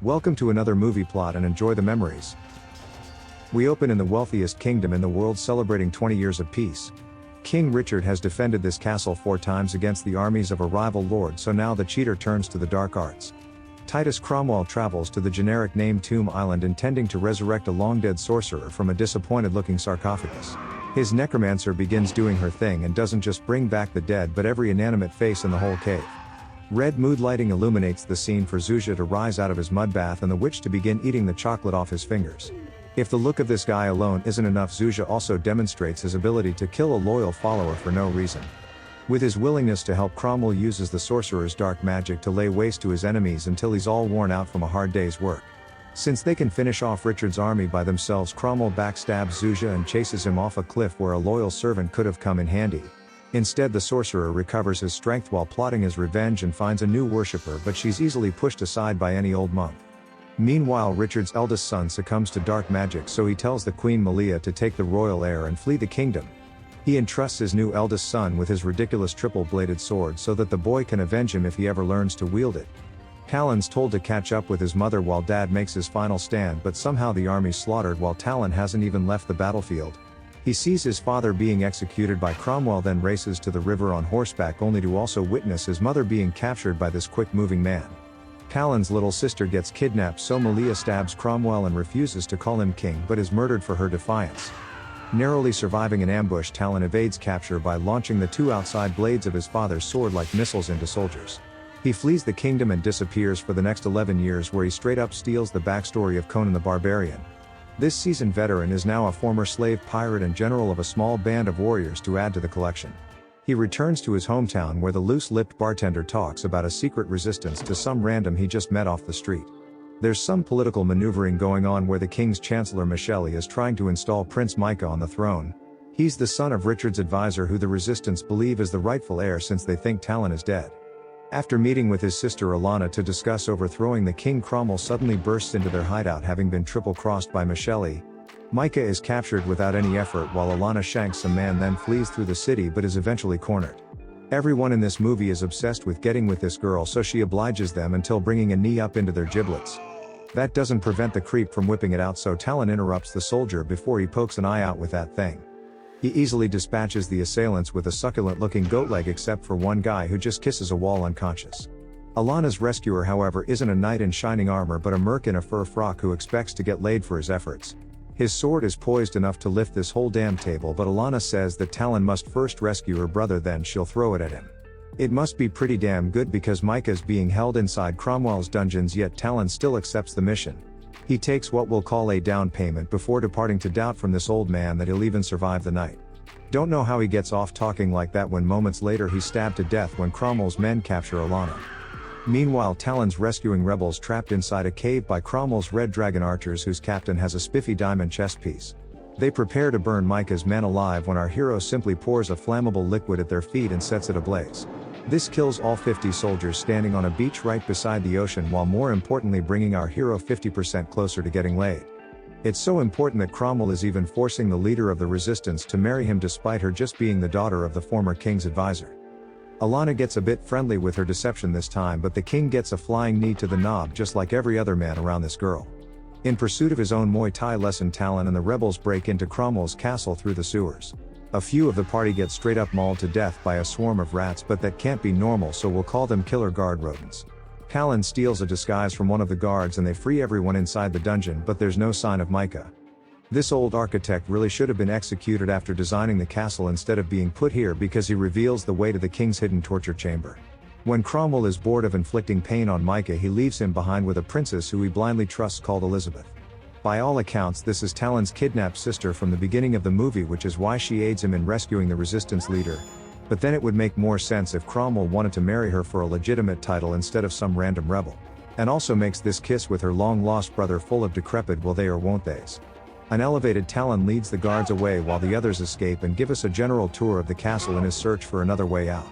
Welcome to another movie plot and enjoy the memories. We open in the wealthiest kingdom in the world celebrating 20 years of peace. King Richard has defended this castle 4 times against the armies of a rival lord, so now the cheater turns to the dark arts. Titus Cromwell travels to the generic name Tomb Island intending to resurrect a long-dead sorcerer from a disappointed-looking sarcophagus. His necromancer begins doing her thing and doesn't just bring back the dead but every inanimate face in the whole cave. Red mood lighting illuminates the scene for Xusia to rise out of his mud bath and the witch to begin eating the chocolate off his fingers. If the look of this guy alone isn't enough, Xusia also demonstrates his ability to kill a loyal follower for no reason. With his willingness to help, Cromwell uses the sorcerer's dark magic to lay waste to his enemies until he's all worn out from a hard day's work. Since they can finish off Richard's army by themselves, Cromwell backstabs Xusia and chases him off a cliff where a loyal servant could have come in handy. Instead, the sorcerer recovers his strength while plotting his revenge and finds a new worshipper, but she's easily pushed aside by any old monk. Meanwhile, Richard's eldest son succumbs to dark magic, so he tells the Queen Malia to take the royal heir and flee the kingdom. He entrusts his new eldest son with his ridiculous triple-bladed sword so that the boy can avenge him if he ever learns to wield it. Talon's told to catch up with his mother while Dad makes his final stand, but somehow the army's slaughtered while Talon hasn't even left the battlefield. He sees his father being executed by Cromwell, then races to the river on horseback only to also witness his mother being captured by this quick-moving man. Talon's little sister gets kidnapped, so Malia stabs Cromwell and refuses to call him king but is murdered for her defiance. Narrowly surviving an ambush, Talon evades capture by launching the 2 outside blades of his father's sword like missiles into soldiers. He flees the kingdom and disappears for the next 11 years, where he straight up steals the backstory of Conan the Barbarian. This seasoned veteran is now a former slave pirate and general of a small band of warriors to add to the collection. He returns to his hometown where the loose-lipped bartender talks about a secret resistance to some random he just met off the street. There's some political maneuvering going on where the king's chancellor Machelli is trying to install Prince Mikah on the throne. He's the son of Richard's advisor, who the resistance believe is the rightful heir since they think Talon is dead. After meeting with his sister Alana to discuss overthrowing the king, Cromwell suddenly bursts into their hideout, having been triple-crossed by Machelli. Mikah is captured without any effort while Alana shanks some man, then flees through the city but is eventually cornered. Everyone in this movie is obsessed with getting with this girl, so she obliges them until bringing a knee up into their giblets. That doesn't prevent the creep from whipping it out, so Talon interrupts the soldier before he pokes an eye out with that thing. He easily dispatches the assailants with a succulent-looking goat leg, except for one guy who just kisses a wall unconscious. Alana's rescuer, however, isn't a knight in shining armor but a merc in a fur frock who expects to get laid for his efforts. His sword is poised enough to lift this whole damn table, but Alana says that Talon must first rescue her brother, then she'll throw it at him. It must be pretty damn good because Mikah is being held inside Cromwell's dungeons, yet Talon still accepts the mission. He takes what we'll call a down payment before departing to doubt from this old man that he'll even survive the night. Don't know how he gets off talking like that when moments later he's stabbed to death when Cromwell's men capture Alana. Meanwhile, Talon's rescuing rebels trapped inside a cave by Cromwell's Red Dragon archers, whose captain has a spiffy diamond chest piece. They prepare to burn Mikah's men alive when our hero simply pours a flammable liquid at their feet and sets it ablaze. This kills all 50 soldiers standing on a beach right beside the ocean, while more importantly bringing our hero 50% closer to getting laid. It's so important that Cromwell is even forcing the leader of the resistance to marry him despite her just being the daughter of the former king's advisor. Alana gets a bit friendly with her deception this time, but the king gets a flying knee to the knob just like every other man around this girl. In pursuit of his own Muay Thai lesson, Talon and the rebels break into Cromwell's castle through the sewers. A few of the party get straight up mauled to death by a swarm of rats, but that can't be normal, so we'll call them killer guard rodents. Talon steals a disguise from one of the guards and they free everyone inside the dungeon, but there's no sign of Mikah. This old architect really should have been executed after designing the castle instead of being put here, because he reveals the way to the king's hidden torture chamber. When Cromwell is bored of inflicting pain on Mikah, he leaves him behind with a princess who he blindly trusts called Elizabeth. By all accounts, this is Talon's kidnapped sister from the beginning of the movie, which is why she aids him in rescuing the resistance leader. But then it would make more sense if Cromwell wanted to marry her for a legitimate title instead of some random rebel. And also makes this kiss with her long-lost brother full of decrepit will they or won't theys. An elevated Talon leads the guards away while the others escape and give us a general tour of the castle in his search for another way out.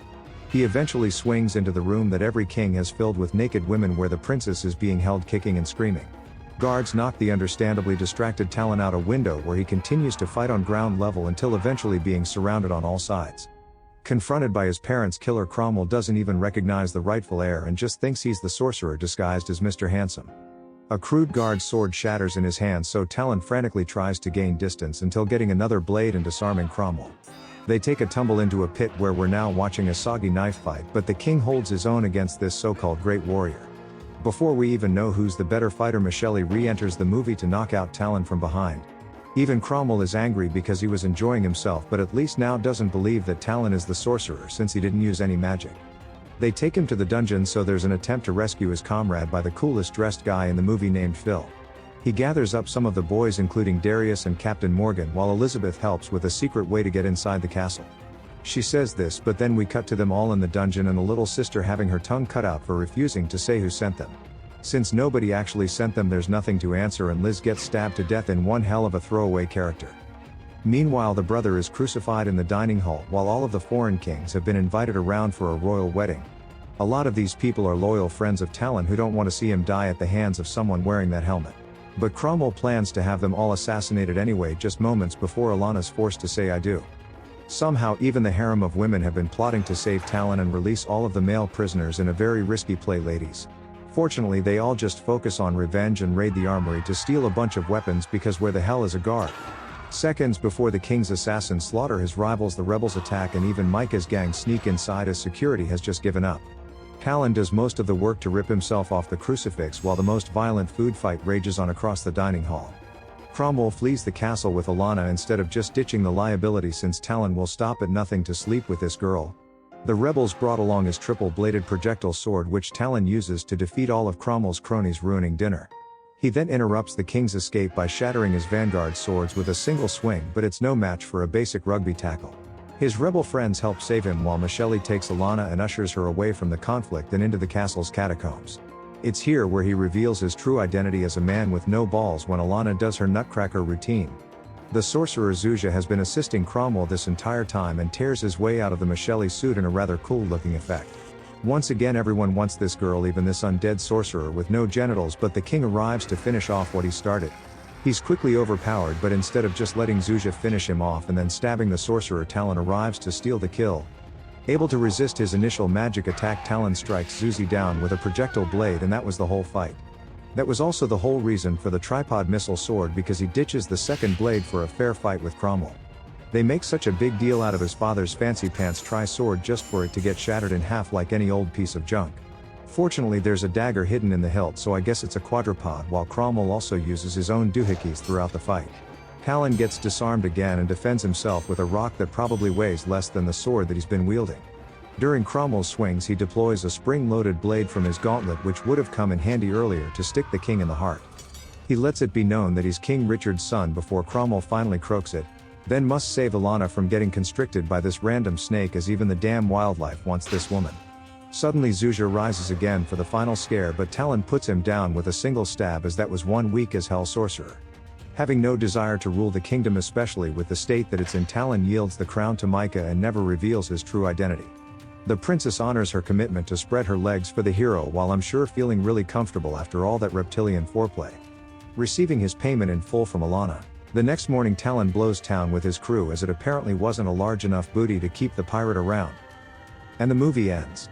He eventually swings into the room that every king has filled with naked women, where the princess is being held kicking and screaming. Guards knock the understandably distracted Talon out a window, where he continues to fight on ground level until eventually being surrounded on all sides. Confronted by his parents' killer, Cromwell doesn't even recognize the rightful heir and just thinks he's the sorcerer disguised as Mr. Handsome. A crude guard's sword shatters in his hand, so Talon frantically tries to gain distance until getting another blade and disarming Cromwell. They take a tumble into a pit where we're now watching a soggy knife fight, but the king holds his own against this so-called great warrior. Before we even know who's the better fighter, Machelli re-enters the movie to knock out Talon from behind. Even Cromwell is angry because he was enjoying himself, but at least now doesn't believe that Talon is the sorcerer since he didn't use any magic. They take him to the dungeon, so there's an attempt to rescue his comrade by the coolest dressed guy in the movie named Phil. He gathers up some of the boys including Darius and Captain Morgan, while Elizabeth helps with a secret way to get inside the castle. She says this, but then we cut to them all in the dungeon and the little sister having her tongue cut out for refusing to say who sent them. Since nobody actually sent them, there's nothing to answer, and Liz gets stabbed to death in one hell of a throwaway character. Meanwhile, the brother is crucified in the dining hall, while all of the foreign kings have been invited around for a royal wedding. A lot of these people are loyal friends of Talon who don't want to see him die at the hands of someone wearing that helmet. But Cromwell plans to have them all assassinated anyway, just moments before Alana's forced to say I do. Somehow even the harem of women have been plotting to save Talon and release all of the male prisoners in a very risky play, ladies. Fortunately, they all just focus on revenge and raid the armory to steal a bunch of weapons, because where the hell is a guard? Seconds before the king's assassins slaughter his rivals, the rebels attack and even Mikah's gang sneak inside as security has just given up. Talon does most of the work to rip himself off the crucifix while the most violent food fight rages on across the dining hall. Cromwell flees the castle with Alana instead of just ditching the liability, since Talon will stop at nothing to sleep with this girl. The rebels brought along his triple-bladed projectile sword, which Talon uses to defeat all of Cromwell's cronies, ruining dinner. He then interrupts the king's escape by shattering his vanguard swords with a single swing, but it's no match for a basic rugby tackle. His rebel friends help save him while Machelli takes Alana and ushers her away from the conflict and into the castle's catacombs. It's here where he reveals his true identity as a man with no balls when Alana does her nutcracker routine. The sorcerer Xusia has been assisting Cromwell this entire time and tears his way out of the Machelli suit in a rather cool-looking effect. Once again, everyone wants this girl, even this undead sorcerer with no genitals, but the king arrives to finish off what he started. He's quickly overpowered, but instead of just letting Xusia finish him off and then stabbing the sorcerer, Talon arrives to steal the kill. Able to resist his initial magic attack, Talon strikes Xusia down with a projectile blade, and that was the whole fight. That was also the whole reason for the tripod missile sword, because he ditches the second blade for a fair fight with Cromwell. They make such a big deal out of his father's fancy pants tri-sword just for it to get shattered in half like any old piece of junk. Fortunately, there's a dagger hidden in the hilt, so I guess it's a quadrupod, while Cromwell also uses his own doohickeys throughout the fight. Talon gets disarmed again and defends himself with a rock that probably weighs less than the sword that he's been wielding. During Cromwell's swings, he deploys a spring-loaded blade from his gauntlet, which would have come in handy earlier, to stick the king in the heart. He lets it be known that he's King Richard's son before Cromwell finally croaks it, then must save Alana from getting constricted by this random snake, as even the damn wildlife wants this woman. Suddenly Xusia rises again for the final scare, but Talon puts him down with a single stab, as that was one weak as hell sorcerer. Having no desire to rule the kingdom, especially with the state that it's in, Talon yields the crown to Mikah and never reveals his true identity. The princess honors her commitment to spread her legs for the hero, while I'm sure feeling really comfortable after all that reptilian foreplay. Receiving his payment in full from Alana. The next morning, Talon blows town with his crew, as it apparently wasn't a large enough booty to keep the pirate around. And the movie ends.